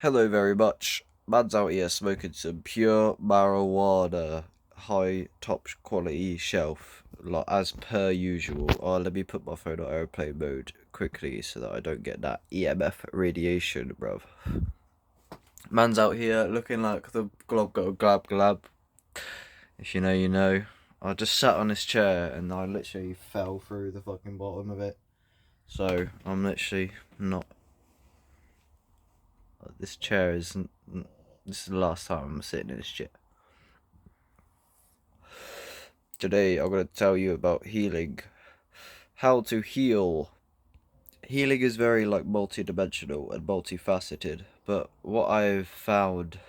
Hello very much. Man's out here smoking some pure marijuana, high top quality shelf, like as per usual. Oh, let me put my phone on airplane mode quickly so that I don't get that EMF radiation, bruv. Man's out here looking like the glob go glab glab. If you know, you know. I just sat on this chair and I literally fell through the fucking bottom of it. So I'm literally not. This chair is. This is the last time I'm sitting in this chair. Today I'm going to tell you about healing. How to heal. Healing is very multi-dimensional and multifaceted, but what I've found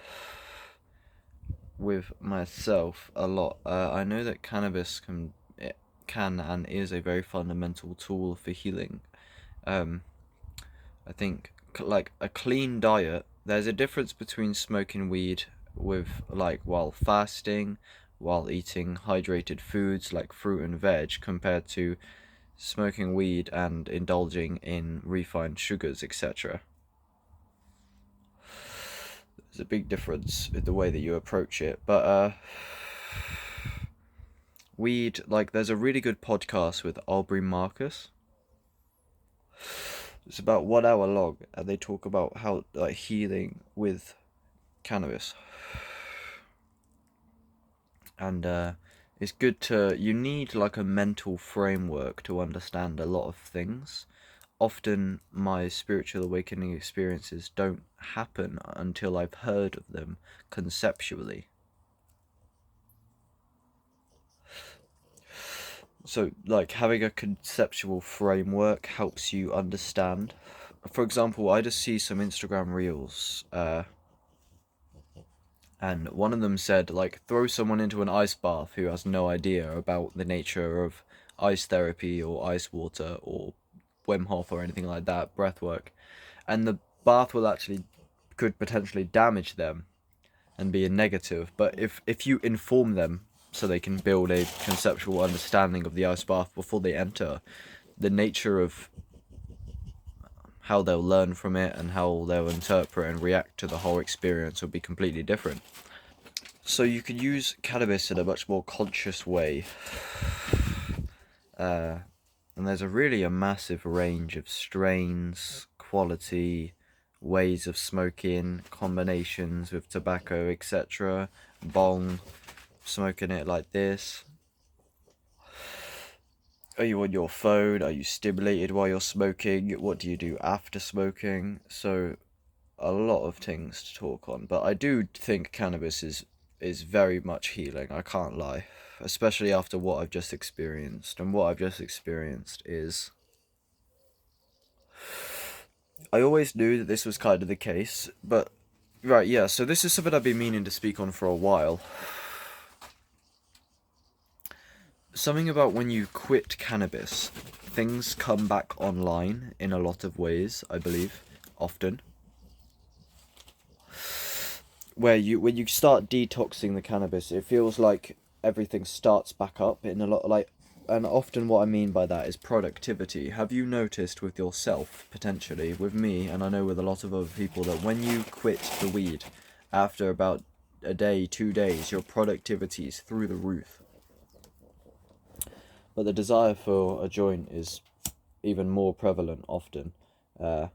with myself a lot, I know that cannabis can and is a very fundamental tool for healing. I think like a clean diet. There's a difference between smoking weed with while fasting, while eating hydrated foods like fruit and veg, compared to smoking weed and indulging in refined sugars, etc. There's a big difference in the way that you approach it, but weed, there's a really good podcast with Aubrey Marcus. It's about 1 hour long, and they talk about how healing with cannabis. And it's good you need a mental framework to understand a lot of things. Often my spiritual awakening experiences don't happen until I've heard of them conceptually. So having a conceptual framework helps you understand. For example, I just see some Instagram reels, and one of them said throw someone into an ice bath who has no idea about the nature of ice therapy or ice water or Wim Hof or anything like that, breath work, and the bath will actually could potentially damage them and be a negative. But if you inform them so they can build a conceptual understanding of the ice bath before they enter, the nature of how they'll learn from it and how they'll interpret and react to the whole experience will be completely different. So you can use cannabis in a much more conscious way. And there's a massive range of strains, quality, ways of smoking, combinations with tobacco, etc. Bong, smoking it like this. Are you on your phone? Are you stimulated while you're smoking? What do you do after smoking? So, a lot of things to talk on. But I do think cannabis is very much healing, I can't lie. Especially after what I've just experienced. And what I've just experienced is... I always knew that this was kind of the case, but... Right, yeah, so this is something I've been meaning to speak on for a while. Something about when you quit cannabis, things come back online in a lot of ways, I believe, often. When you start detoxing the cannabis, it feels like everything starts back up in a lot and often what I mean by that is productivity. Have you noticed with yourself, potentially, with me, and I know with a lot of other people, that when you quit the weed, after about a day, 2 days, your productivity is through the roof? But the desire for a joint is even more prevalent often. And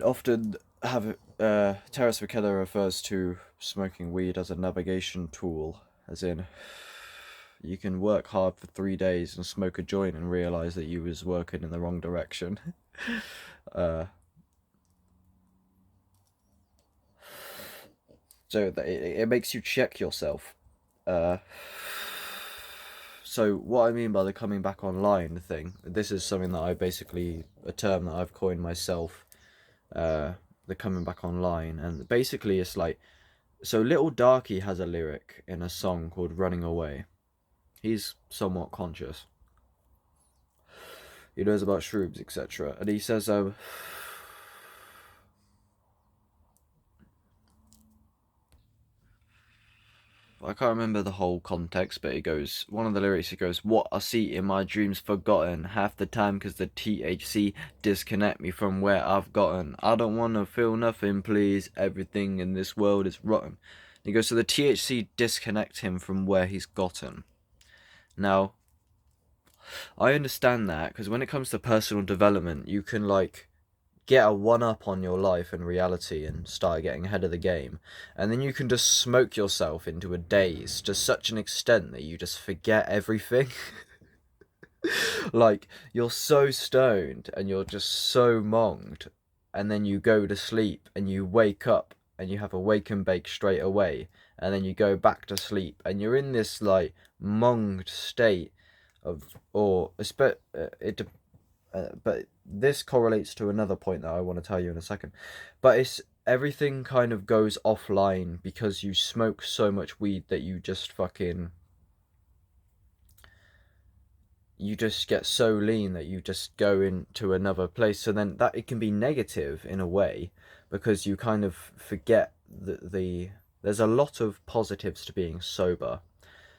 often Terence McKenna refers to smoking weed as a navigation tool, as in you can work hard for 3 days and smoke a joint and realize that you was working in the wrong direction. So it makes you check yourself. So what I mean by the coming back online thing, this is something that a term that I've coined myself, the coming back online, and basically it's so Little Darky has a lyric in a song called Running Away. He's somewhat conscious. He knows about shrooms, etc. And he says, I can't remember the whole context, but it goes, one of the lyrics, it goes, what I see in my dreams forgotten half the time, cause the THC disconnect me from where I've gotten. I don't wanna feel nothing, please, everything in this world is rotten. He goes, so the THC disconnect him from where he's gotten. Now, I understand that, because when it comes to personal development, you can, like, get a one-up on your life and reality and start getting ahead of the game, and then you can just smoke yourself into a daze to such an extent that you just forget everything. Like, you're so stoned and you're just so monged, and then you go to sleep and you wake up and you have a wake and bake straight away, and then you go back to sleep and you're in this, like, monged state of, or but this correlates to another point that I want to tell you in a second. But it's, everything kind of goes offline because you smoke so much weed that you just fucking, you just get so lean that you just go into another place. So then that, it can be negative in a way, because you kind of forget the there's a lot of positives to being sober.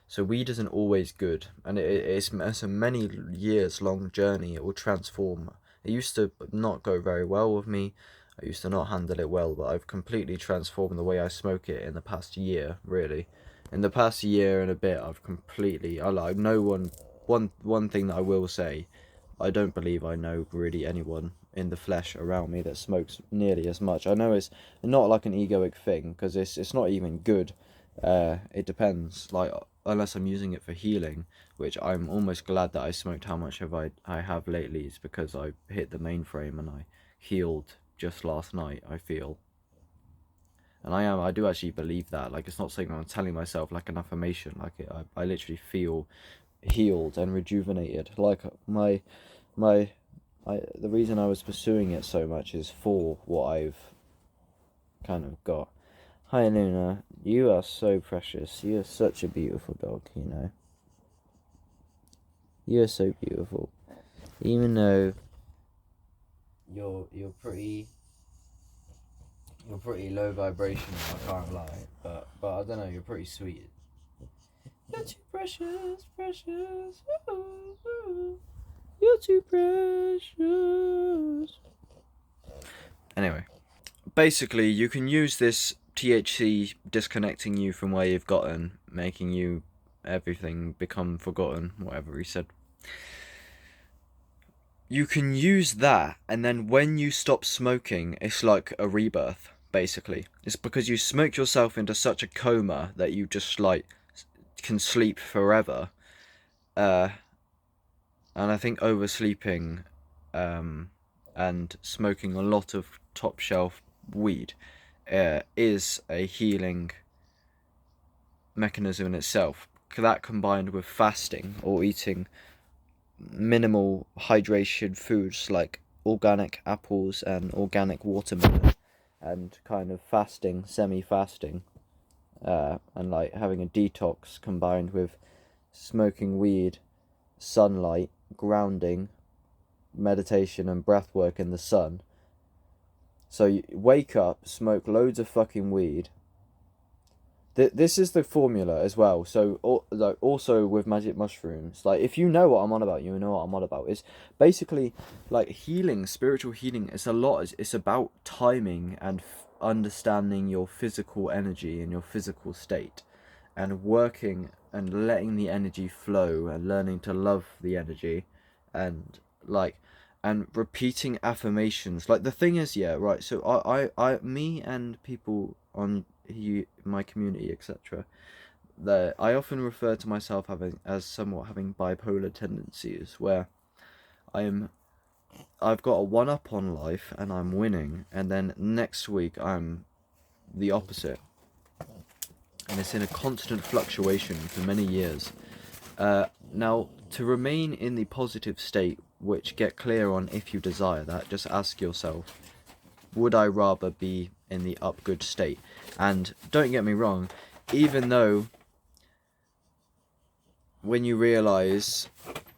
So weed isn't always good, and it's a many years long journey. It will transform. It used to not go very well with me. I used to not handle it well, but I've completely transformed the way I smoke it in the past year, really. In the past year and a bit, I've completely, I like, no one thing that I will say, I don't believe I know really anyone in the flesh around me that smokes nearly as much. I know it's not like an egoic thing, because it's not even good. It depends, like, unless I'm using it for healing, which I'm almost glad that I smoked how much I have lately, is because I hit the mainframe and I healed just last night, I feel. And I do actually believe that. Like, it's not something I'm telling myself like an affirmation. Like, I literally feel healed and rejuvenated. Like, the reason I was pursuing it so much is for what I've kind of got. Hi Luna, you are so precious. You are such a beautiful dog, you know. You are so beautiful. Even though you're pretty low vibration, I can't lie. But I don't know, you're pretty sweet. You're too precious, precious. Ooh. You're too precious. Anyway, basically, you can use this THC disconnecting you from where you've gotten, making you everything become forgotten, whatever he said. You can use that, and then when you stop smoking, it's like a rebirth, basically. It's because you smoke yourself into such a coma that you just, like, can sleep forever. And I think oversleeping and smoking a lot of top shelf weed is a healing mechanism in itself. That combined with fasting or eating minimal hydration foods like organic apples and organic watermelon, and kind of fasting, semi-fasting, and like having a detox combined with smoking weed, sunlight, grounding, meditation and breath work in the sun. So you wake up, smoke loads of fucking weed. This is the formula as well. So also with magic mushrooms, like, if you know what I'm on about, you know what I'm on about. It's basically like healing, spiritual healing. It's a lot. It's about timing and understanding your physical energy and your physical state, and working and letting the energy flow and learning to love the energy, and like, and repeating affirmations. Like, the thing is, yeah, right. So me and people on my community, etc., that I often refer to myself as somewhat having bipolar tendencies, where I've got a one up on life and I'm winning, and then next week I'm the opposite, and it's in a constant fluctuation for many years. Now, to remain in the positive state, which get clear on if you desire that, just ask yourself, would I rather be in the up good state? And don't get me wrong, even though when you realise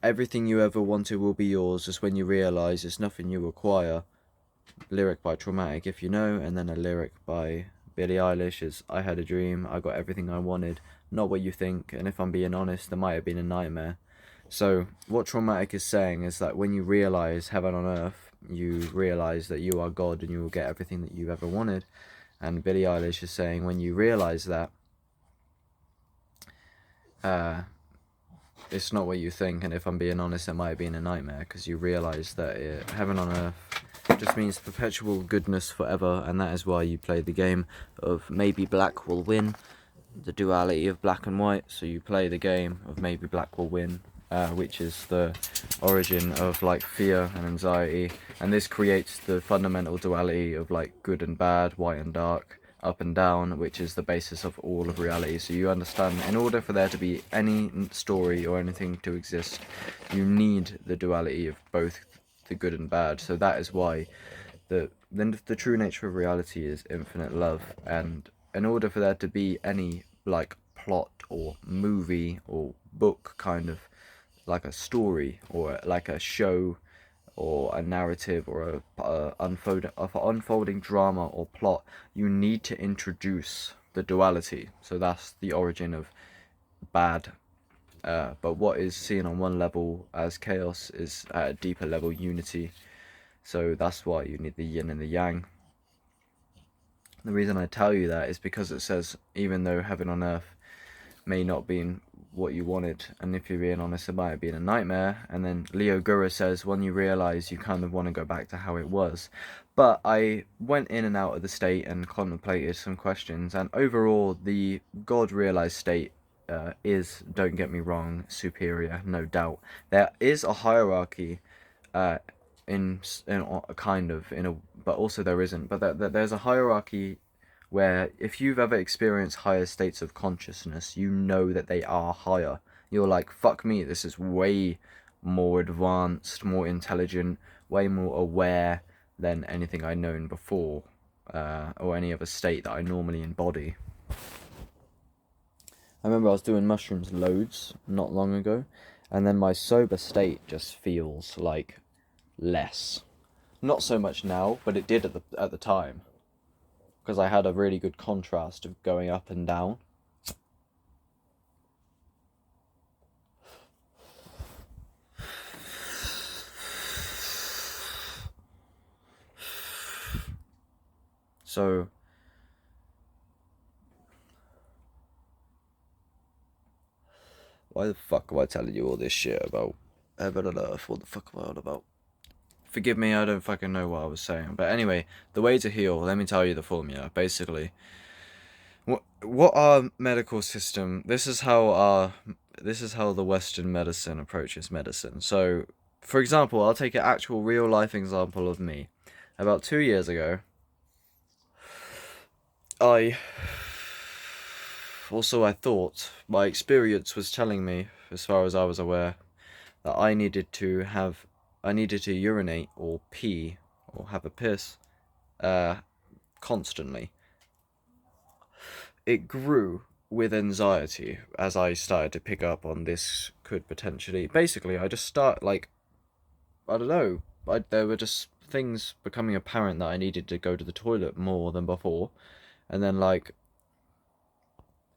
everything you ever wanted will be yours, is when you realise it's nothing you require. Lyric by Traumatic, if you know, and then a lyric by Billie Eilish is I had a dream, I got everything I wanted, not what you think, and if I'm being honest, it might have been a nightmare. So, what Traumatic is saying is that when you realize heaven on earth, you realize that you are God and you will get everything that you've ever wanted. And Billie Eilish is saying when you realize that, it's not what you think, and if I'm being honest, it might have been a nightmare, because you realize that heaven on earth just means perpetual goodness forever, and that is why you play the game of maybe black will win, the duality of black and white. So you play the game of maybe black will win, which is the origin of like fear and anxiety, and this creates the fundamental duality of like good and bad, white and dark, up and down, which is the basis of all of reality. So you understand, in order for there to be any story or anything to exist, you need the duality of both the good and bad. So that is why the true nature of reality is infinite love, and in order for there to be any like plot or movie or book, kind of like a story or like a show or a narrative or a unfolding drama or plot, you need to introduce the duality. So that's the origin of bad. But what is seen on one level as chaos is at a deeper level unity. So that's why you need the yin and the yang. The reason I tell you that is because it says, even though heaven on earth may not be what you wanted, and if you're being honest, it might have been a nightmare. And then Leo Gura says, when you realize, you kind of want to go back to how it was. But I went in and out of the state and contemplated some questions, and overall the God realized state is, don't get me wrong, superior, no doubt. There is a hierarchy in a kind of, in a, but also there isn't, but there's a hierarchy where if you've ever experienced higher states of consciousness, you know that they are higher. You're like, fuck me, this is way more advanced, more intelligent, way more aware than anything I'd known before, or any other state that I normally embody. I remember I was doing mushrooms loads not long ago, and then my sober state just feels like less. Not so much now, but it did at the time, because I had a really good contrast of going up and down. So why the fuck am I telling you all this shit about heaven and earth? What the fuck am I on about? Forgive me, I don't fucking know what I was saying. But anyway, the way to heal, let me tell you the formula. Basically, what our medical system, this is how the Western medicine approaches medicine. So, for example, I'll take an actual real life example of me. About 2 years ago, I thought my experience was telling me, as far as I was aware, that I needed to urinate or pee or have a piss constantly. It grew with anxiety as I started to pick up on this could potentially. Basically, I just start like, I don't know. There were just things becoming apparent that I needed to go to the toilet more than before, and then like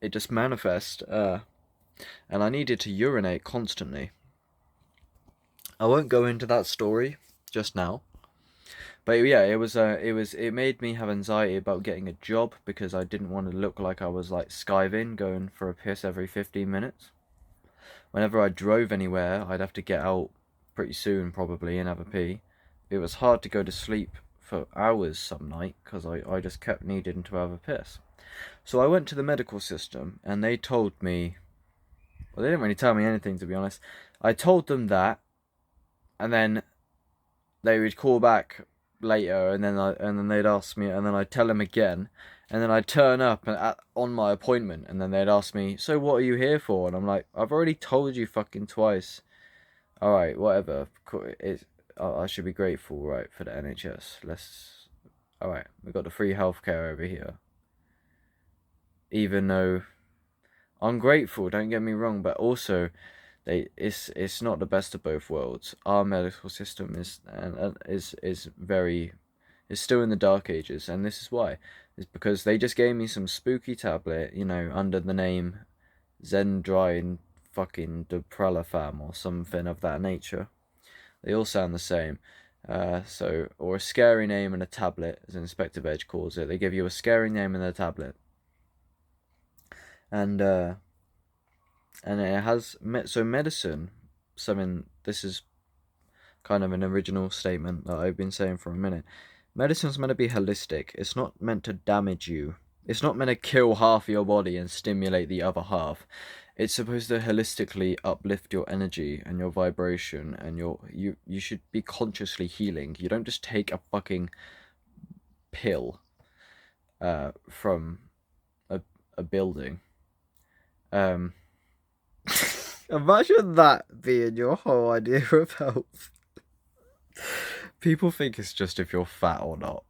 it just manifest, and I needed to urinate constantly. I won't go into that story just now. But yeah, it made me have anxiety about getting a job, because I didn't want to look like I was like skiving, going for a piss every 15 minutes. Whenever I drove anywhere, I'd have to get out pretty soon probably and have a pee. It was hard to go to sleep for hours some night, because I just kept needing to have a piss. So I went to the medical system, and they told me, well, they didn't really tell me anything, to be honest. I told them that, and then they would call back later, and then they'd ask me, and then I'd tell them again, and then I'd turn up on my appointment, and then they'd ask me, so what are you here for? And I'm like, I've already told you fucking twice. Alright, whatever. I should be grateful, right, for the NHS. Alright, we've got the free healthcare over here. Even though I'm grateful, don't get me wrong, but also it's not the best of both worlds. Our medical system is It's still in the Dark Ages, and this is why. It's because they just gave me some spooky tablet, under the name Zendrine fucking Dupralafam or something of that nature. They all sound the same. Or a scary name and a tablet, as Inspector Veg calls it. They give you a scary name and a tablet. And it has, medicine, this is kind of an original statement that I've been saying for a minute. Medicine's meant to be holistic. It's not meant to damage you. It's not meant to kill half your body and stimulate the other half. It's supposed to holistically uplift your energy and your vibration, and you should be consciously healing. You don't just take a fucking pill from a building. Imagine that being your whole idea of health. People think it's just if you're fat or not.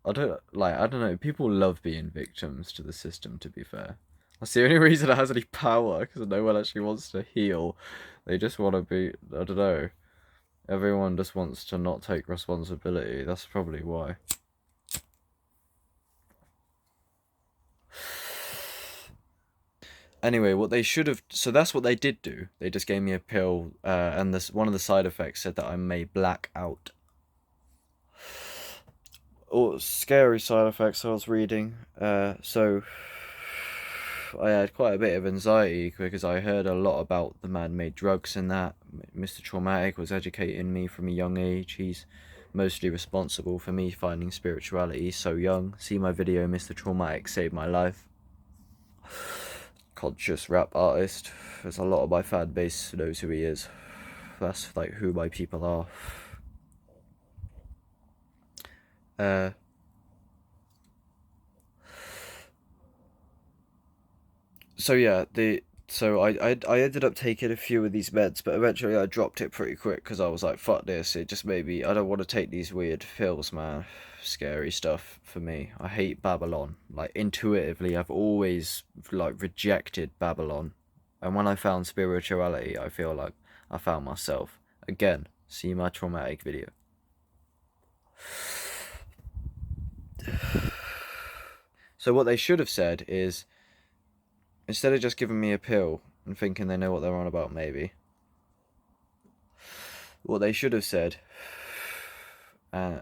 I don't know. People love being victims to the system, to be fair. That's the only reason it has any power, because no one actually wants to heal. They just want to be, I don't know. Everyone just wants to not take responsibility. That's probably why. Anyway, what they should have... So that's what they did do. They just gave me a pill, and one of the side effects said that I may black out. Or scary side effects I was reading. So I had quite a bit of anxiety because I heard a lot about the man-made drugs and that. Mr. Traumatic was educating me from a young age. He's mostly responsible for me finding spirituality so young. See my video, Mr. Traumatic Saved My Life. Conscious rap artist. There's a lot of my fan base knows who he is. That's like who my people are. So yeah, I ended up taking a few of these meds, but eventually I dropped it pretty quick because I was like, fuck this. It just made me, I don't want to take these weird pills, man. Scary stuff for me. I hate Babylon. Like, intuitively, I've always rejected Babylon, and when I found spirituality, I feel like I found myself again. See my traumatic video. So what they should have said is, instead of just giving me a pill and thinking they know what they're on about, maybe, what they should have said,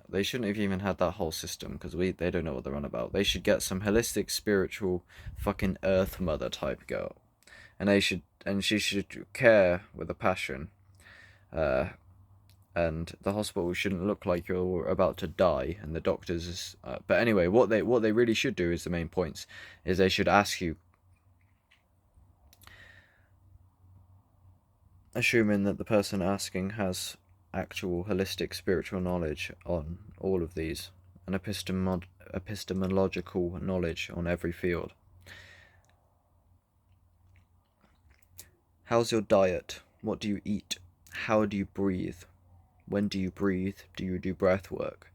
they shouldn't have even had that whole system, because they don't know what they're on about. They should get some holistic, spiritual, fucking Earth Mother type girl, and she should care with a passion, and the hospital shouldn't look like you're about to die, and the doctors. But anyway, what they really should do is the main points. Is they should ask you, assuming that the person asking has actual holistic spiritual knowledge on all of these, and epistemological knowledge on every field. How's your diet? What do you eat? How do you breathe? When do you breathe? Do you do breath work?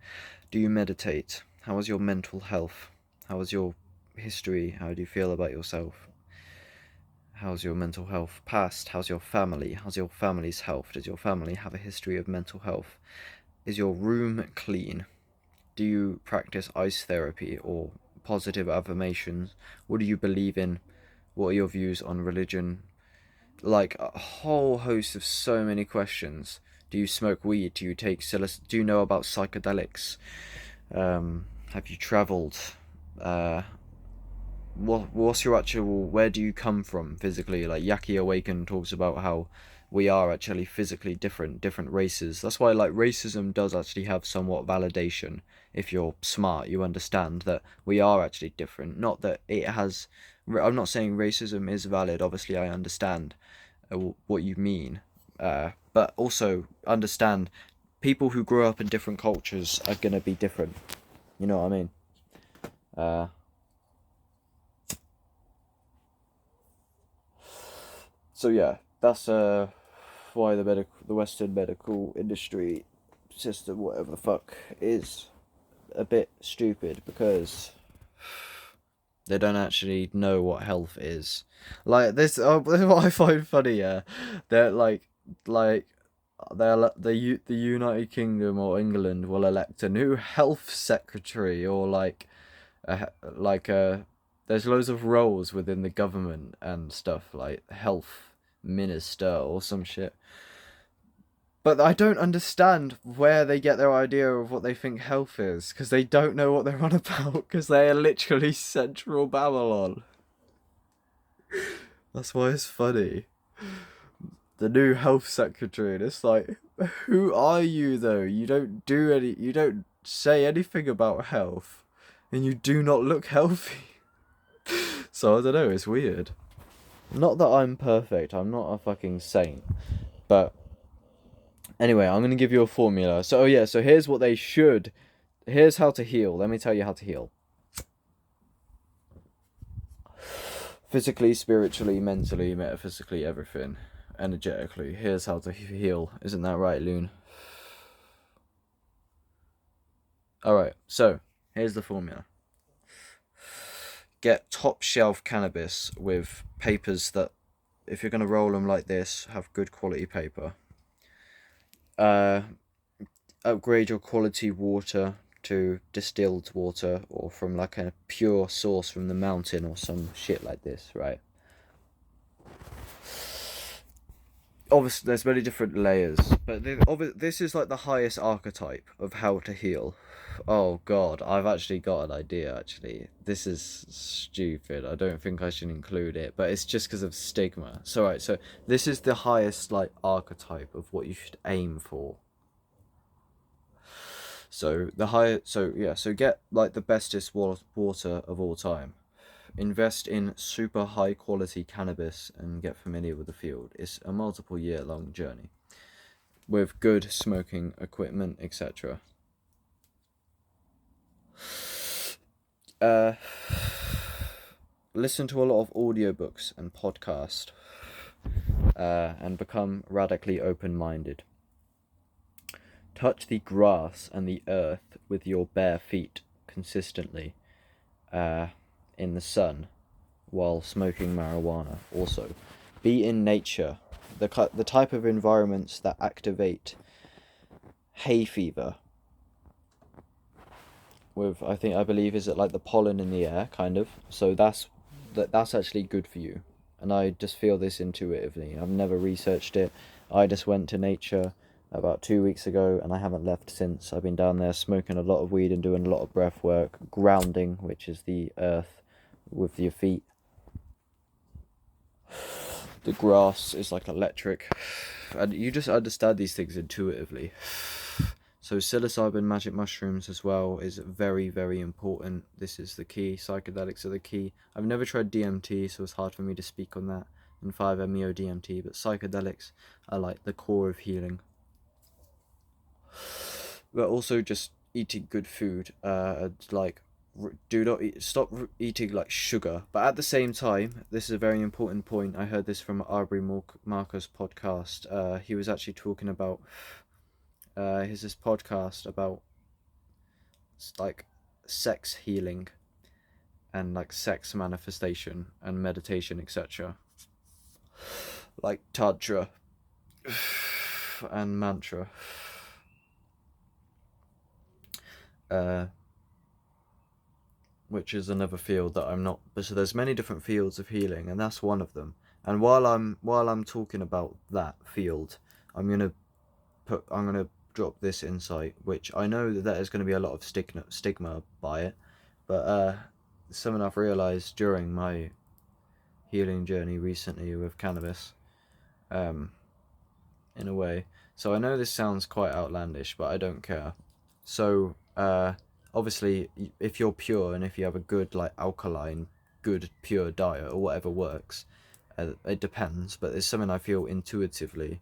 Do you meditate? How is your mental health? How is your history? How do you feel about yourself? How's your mental health past? How's your family? How's your family's health? Does your family have a history of mental health? Is your room clean? Do you practice ice therapy or positive affirmations? What do you believe in? What are your views on religion? Like a whole host of so many questions. Do you smoke weed? Do you take psilocybin? Do you know about psychedelics? Have you travelled? What's your actual, where do you come from physically? Like Yaki Awaken talks about how we are actually physically different races. That's why racism does actually have somewhat validation. If you're smart, you understand that we are actually different. Not that it has, I'm not saying racism is valid, obviously I understand what you mean, but also understand people who grew up in different cultures are going to be different. You know what I mean? So yeah, that's why the Western medical industry system, whatever the fuck, is a bit stupid, because they don't actually know what health is. Like this, this is what I find funny. Yeah, they're like the United Kingdom or England will elect a new health secretary, or there's loads of roles within the government and stuff, like health minister or some shit. But I don't understand where they get their idea of what they think health is, because they don't know what they're on about, because they are literally central Babylon. That's why it's funny. The new health secretary, and it's like, who are you though? You don't say anything about health, and you do not look healthy. So I don't know, it's weird. Not that I'm perfect, I'm not a fucking saint, but anyway, I'm gonna give you a formula. So so here's how to heal. Let me tell you how to heal. Physically, spiritually, mentally, metaphysically, everything. Energetically. Here's how to heal. Isn't that right, Loon? Alright, so here's the formula. Get top shelf cannabis with papers that, if you're going to roll them like this, have good quality paper. Upgrade your quality water to distilled water, or from like a pure source from the mountain or some shit like this, right? Obviously, there's many different layers, but this is like the highest archetype of how to heal. Oh god, I've actually got an idea, actually. This is stupid. I don't think I should include it, but it's just because of stigma. So, right, so this is the highest, like, archetype of what you should aim for. So, so get, like, the bestest water of all time. Invest in super high quality cannabis and get familiar with the field. It's a multiple year long journey with good smoking equipment, etc. Listen to a lot of audiobooks and podcasts, and become radically open-minded. Touch the grass and the earth with your bare feet consistently, in the sun, while smoking marijuana. Also, be in nature. The type of environments that activate hay fever, with I believe is it like the pollen in the air, kind of. So that's actually good for you, and I just feel this intuitively. I've never researched it. I just went to nature about 2 weeks ago, and I haven't left since. I've been down there smoking a lot of weed and doing a lot of breath work, grounding, which is the earth with your feet. The grass is like electric, and you just understand these things intuitively. So psilocybin, magic mushrooms as well, is very, very important. This is the key. Psychedelics are the key. I've never tried DMT, so it's hard for me to speak on that, and 5-MeO DMT, but psychedelics are like the core of healing. But also just eating good food, like, do not stop eating like sugar. But at the same time, this is a very important point. I heard this from Aubrey Marcus podcast. He was actually talking about here's this podcast about like sex healing and like sex manifestation and meditation, etc. Like tantra and mantra. Which is another field that I'm not. So there's many different fields of healing, and that's one of them. And while I'm talking about that field, I'm gonna drop this insight, which I know that there's going to be a lot of stigma by it, but something I've realised during my healing journey recently with cannabis, in a way. So I know this sounds quite outlandish, but I don't care. So obviously, if you're pure and if you have a good, like, alkaline, good pure diet or whatever works, it depends, but it's something I feel intuitively.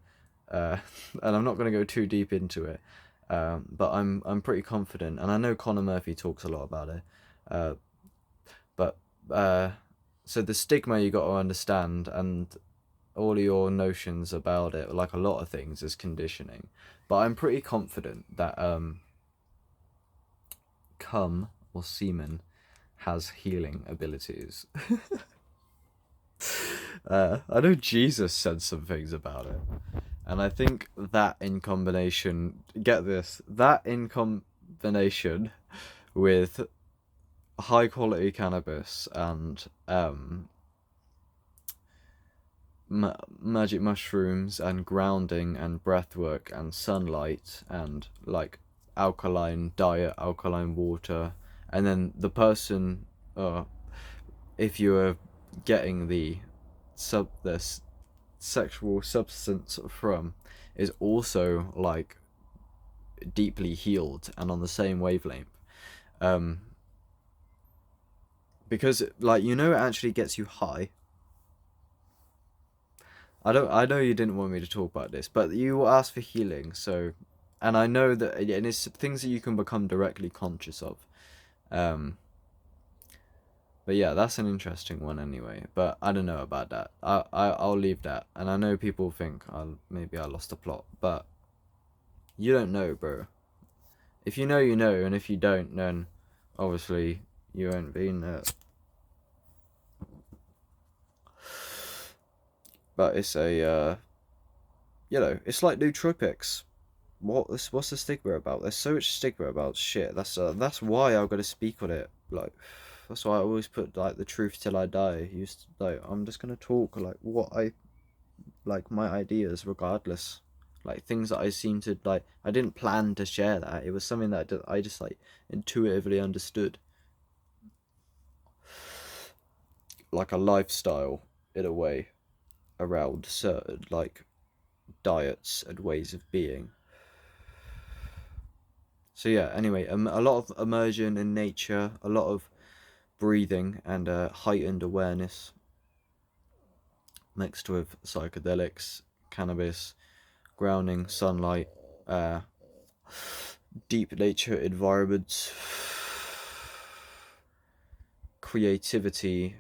And I'm not going to go too deep into it, but I'm pretty confident, and I know Conor Murphy talks a lot about it. But so the stigma you got to understand, and all of your notions about it, like a lot of things, is conditioning. But I'm pretty confident that cum or semen has healing abilities. I know Jesus said some things about it. And I think that in combination, get this, that in combination with high quality cannabis and magic mushrooms and grounding and breathwork and sunlight and like alkaline diet, alkaline water, and then the person, if you are getting this sexual substance from, is also like deeply healed and on the same wavelength, because like, you know, it actually gets you high. I know you didn't want me to talk about this, but you asked for healing, so, and I know that, and it's things that you can become directly conscious of. But yeah, that's an interesting one anyway. But I don't know about that. I'll leave that. And I know people think maybe I lost the plot, but you don't know, bro. If you know, you know, and if you don't, then obviously you ain't been there. But it's a, you know, it's like nootropics. What's the stigma about? There's so much stigma about shit. That's why I've got to speak on it. Like, that's why I always put like the truth till I die. I'm just gonna talk like what I like, my ideas, regardless. Like things that I seem to like. I didn't plan to share that. It was something that I just like intuitively understood. Like a lifestyle in a way around certain like diets and ways of being. So yeah, anyway, a lot of immersion in nature, a lot of breathing and heightened awareness mixed with psychedelics, cannabis, grounding, sunlight, deep nature environments, creativity,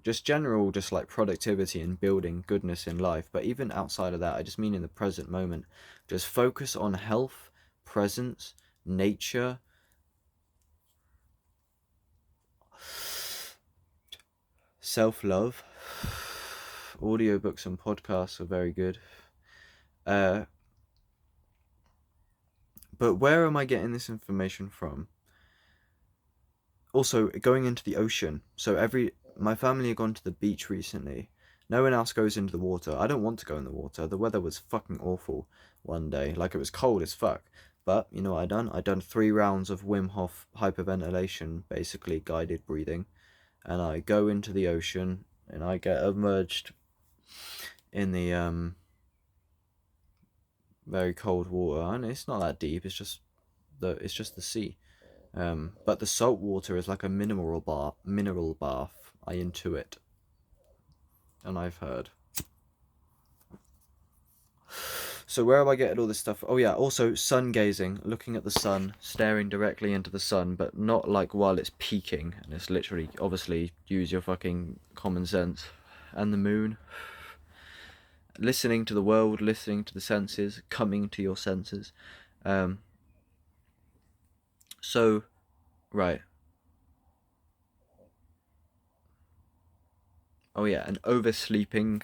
just general, just like productivity and building goodness in life. But even outside of that, I just mean in the present moment, just focus on health, presence, nature, self-love. Audiobooks and podcasts are very good. But where am I getting this information from? Also, going into the ocean. So my family have gone to the beach recently. No one else goes into the water. I don't want to go in the water. The weather was fucking awful one day. Like, it was cold as fuck. But you know what I done? I done 3 rounds of Wim Hof hyperventilation, basically guided breathing. And I go into the ocean and I get immersed in the very cold water, and it's not that deep. It's just the sea. But the salt water is like a mineral bath. I intuit, and I've heard. So where am I getting all this stuff? Oh yeah, also sun gazing, looking at the sun, staring directly into the sun, but not like while it's peaking, and it's literally, obviously, use your fucking common sense. And the moon. Listening to the world, listening to the senses, coming to your senses. So, right. Oh yeah, and oversleeping,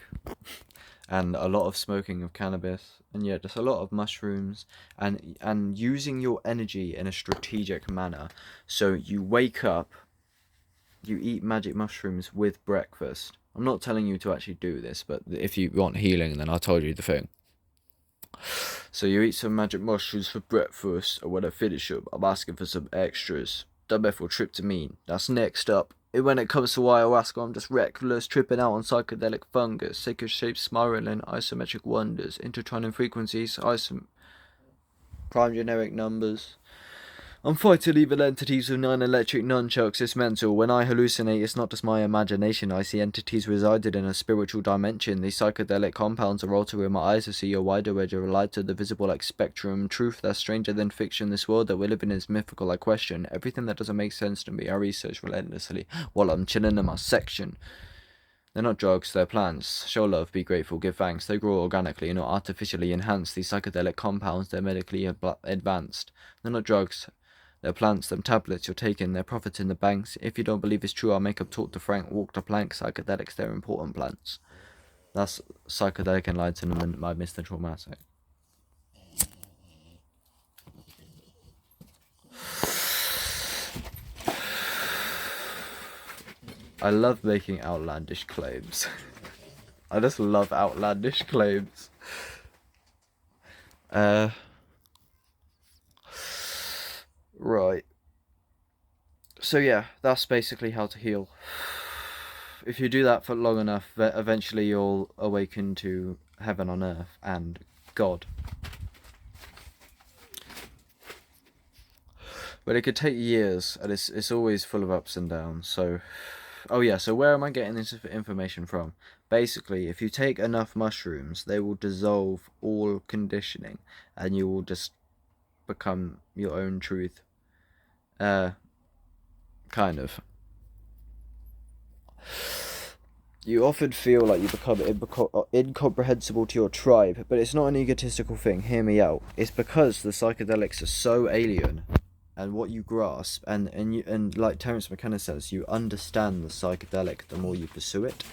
and a lot of smoking of cannabis, and yeah, just a lot of mushrooms, and using your energy in a strategic manner. So you wake up, you eat magic mushrooms with breakfast. I'm not telling you to actually do this, but if you want healing, then I told you the thing. So you eat some magic mushrooms for breakfast, and when I finish them, I'm asking for some extras. Dimethyltryptamine. That's next up. And when it comes to ayahuasca, I'm just reckless, tripping out on psychedelic fungus, sacred shapes spiraling, isometric wonders, intertwining frequencies, prime generic numbers. I'm fighting evil entities with 9 electric nunchucks. It's mental. When I hallucinate, it's not just my imagination. I see entities resided in a spiritual dimension. These psychedelic compounds are altering my eyes to see a wider edge of light to the visible like spectrum. Truth that's stranger than fiction. This world that we live in is mythical. I question everything that doesn't make sense to me. I research relentlessly while I'm chilling in my section. They're not drugs, they're plants. Show love, be grateful, give thanks. They grow organically, not artificially enhanced. These psychedelic compounds, they're medically advanced. They're not drugs. They're plants, them tablets you're taking, they're profits in the banks. If you don't believe it's true, I'll make up talk to Frank, walk the plank. Psychedelics, they're important plants. That's Psychedelic Enlightenment by Mr. Traumatic. I love making outlandish claims. I just love outlandish claims. Right. So yeah, that's basically how to heal. If you do that for long enough, eventually you'll awaken to heaven on earth and God. But it could take years, and it's always full of ups and downs. So, oh yeah, so where am I getting this information from? Basically, if you take enough mushrooms, they will dissolve all conditioning, and you will just become your own truth. Kind of. You often feel like you become incomprehensible to your tribe, but it's not an egotistical thing. Hear me out. It's because the psychedelics are so alien, and what you grasp, and like Terence McKenna says, you understand the psychedelic the more you pursue it.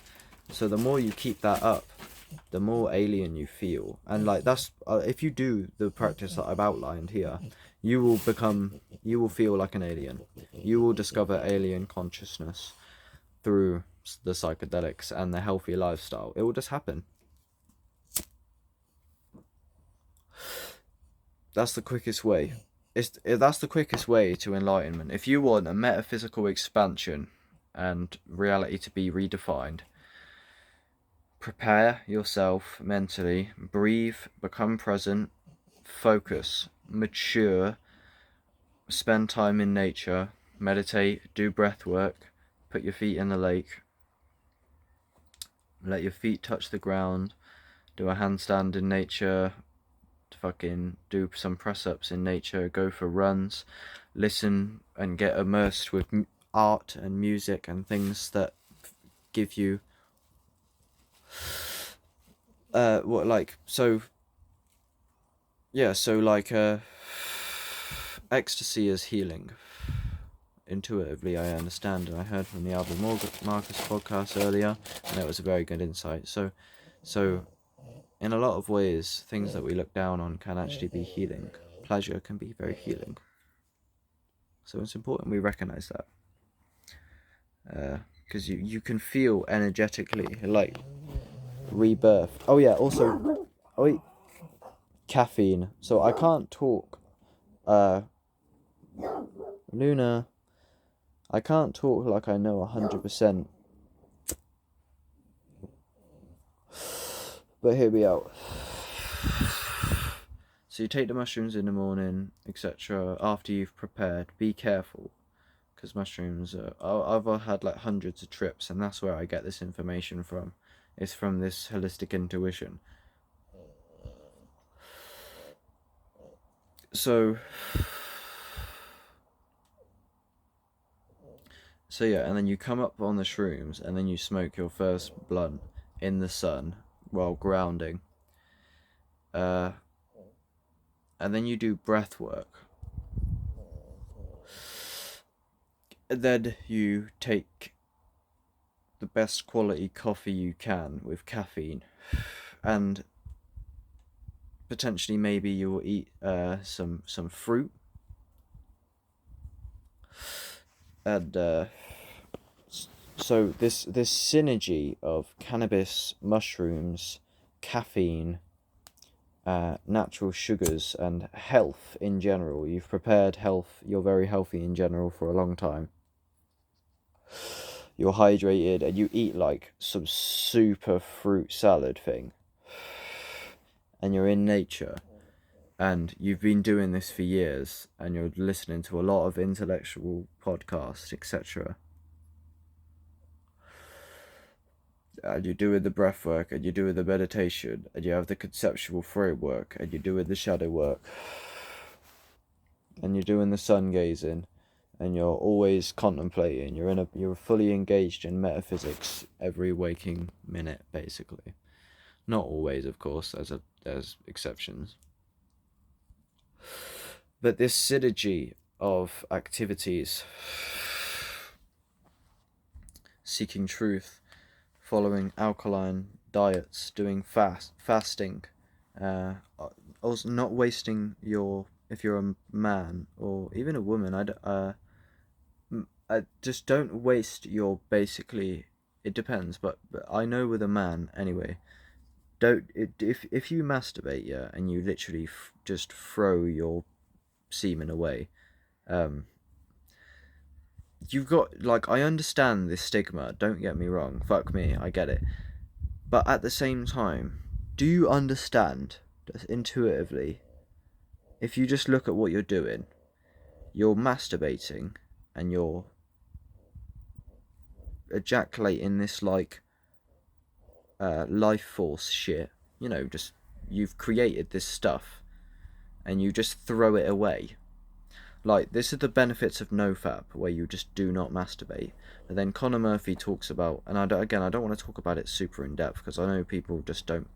So the more you keep that up, the more alien you feel. And like that's if you do the practice that I've outlined here, you will feel like an alien. You will discover alien consciousness through the psychedelics and the healthy lifestyle. It will just happen. That's the quickest way. That's the quickest way to enlightenment. If you want a metaphysical expansion and reality to be redefined, prepare yourself mentally, breathe, become present, focus, mature, spend time in nature, meditate, do breath work, put your feet in the lake, let your feet touch the ground, do a handstand in nature, fucking do some press-ups in nature, go for runs, listen and get immersed with art and music and things that give you ecstasy is healing. Intuitively, I understand, and I heard from the Albert Marcus podcast earlier, and that was a very good insight. So in a lot of ways, things that we look down on can actually be healing. Pleasure can be very healing. So it's important we recognize that. Because you can feel energetically, like, rebirth. Oh yeah, also, caffeine. So I can't talk, Luna, I can't talk like I know 100%. But hear me out. So you take the mushrooms in the morning, etc. After you've prepared, be careful, because mushrooms I've had like hundreds of trips, and that's where I get this information from. It's from this holistic intuition. So yeah, and then you come up on the shrooms, and then you smoke your first blunt in the sun while grounding. And then you do breath work. And then you take the best quality coffee you can with caffeine, and potentially maybe you will eat some fruit, and so this synergy of cannabis, mushrooms, caffeine, natural sugars, and health in general. You've prepared health. You're very healthy in general for a long time. You're hydrated, and you eat like some super fruit salad thing, and you're in nature, and you've been doing this for years, and you're listening to a lot of intellectual podcasts, etc. And you're doing the breath work, and you're doing the meditation, and you have the conceptual framework, and you're doing the shadow work, and you're doing the sun gazing, and you're always contemplating. You're fully engaged in metaphysics every waking minute, basically. Not always, of course. There's exceptions. But this synergy of activities, seeking truth, following alkaline diets, doing fasting, also not wasting if you're a man or even a woman, just don't waste your basically. It depends, but I know with a man anyway. If you masturbate, yeah, and you literally just throw your semen away, um, you've got, like, I understand this stigma. Don't get me wrong. Fuck me, I get it. But at the same time, do you understand that intuitively, if you just look at what you're doing, you're masturbating and you're ejaculating this like life force shit. You know, just you've created this stuff and you just throw it away. Like, this is the benefits of nofap, where you just do not masturbate. But then Conor Murphy talks about, and I don't want to talk about it super in depth because I know people just don't.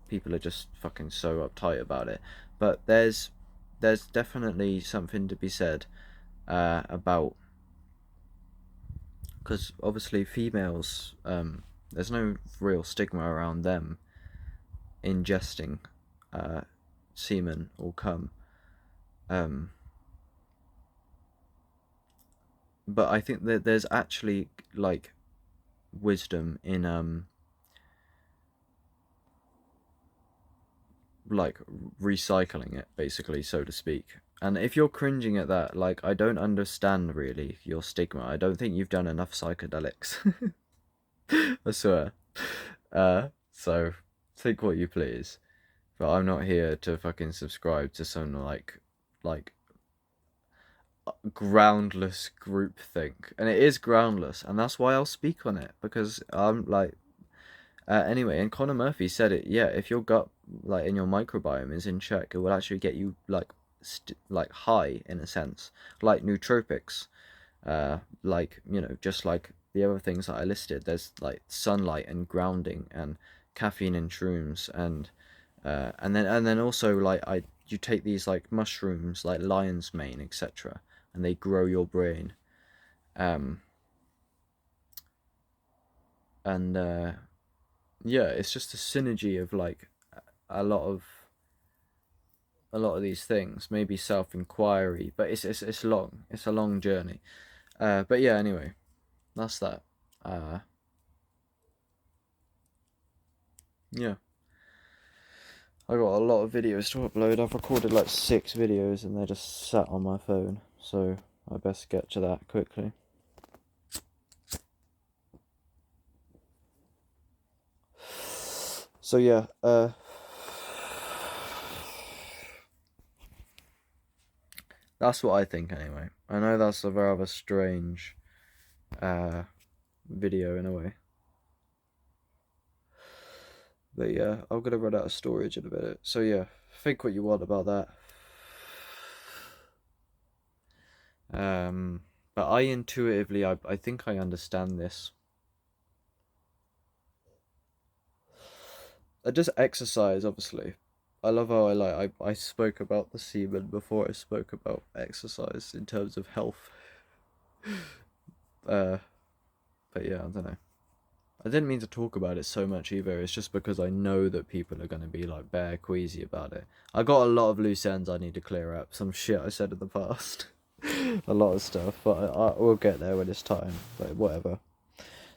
People are just fucking so uptight about it. But there's definitely something to be said about, because obviously females, there's no real stigma around them ingesting semen or cum. But I think that there's actually like wisdom in like recycling it, basically, so to speak. And if you're cringing at that, like, I don't understand really your stigma. I don't think you've done enough psychedelics. I swear. So think what you please. But I'm not here to fucking subscribe to some like groundless groupthink. And it is groundless, and that's why I'll speak on it, because I'm like anyway, and Conor Murphy said it. Yeah, if your gut, like, in your microbiome is in check, it will actually get you like high in a sense, like nootropics, like, you know, just like the other things that I listed. There's like sunlight and grounding and caffeine and shrooms and then also like you take these like mushrooms like lion's mane, etc., and they grow your brain, um and yeah, it's just a synergy of like a lot of a lot of these things. Maybe self-inquiry, but it's long. It's a long journey. But yeah, anyway, that's that. Uh, yeah, I got a lot of videos to upload. I've recorded like 6 videos and they're just sat on my phone, so I best get to that quickly. So yeah, that's what I think anyway. I know that's a rather strange video in a way. But yeah, I'm gonna run out of storage in a minute. So yeah, think what you want about that. But I intuitively, I think I understand this. I just exercise, obviously. I love how I spoke about the semen before I spoke about exercise in terms of health. But yeah, I don't know. I didn't mean to talk about it so much either. It's just because I know that people are going to be like bare queasy about it. I got a lot of loose ends I need to clear up. Some shit I said in the past. A lot of stuff, but we'll get there when it's time. But whatever.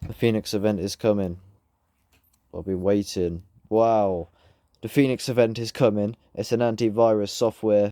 The Phoenix event is coming. I'll be waiting. Wow. The Phoenix event is coming. It's an antivirus software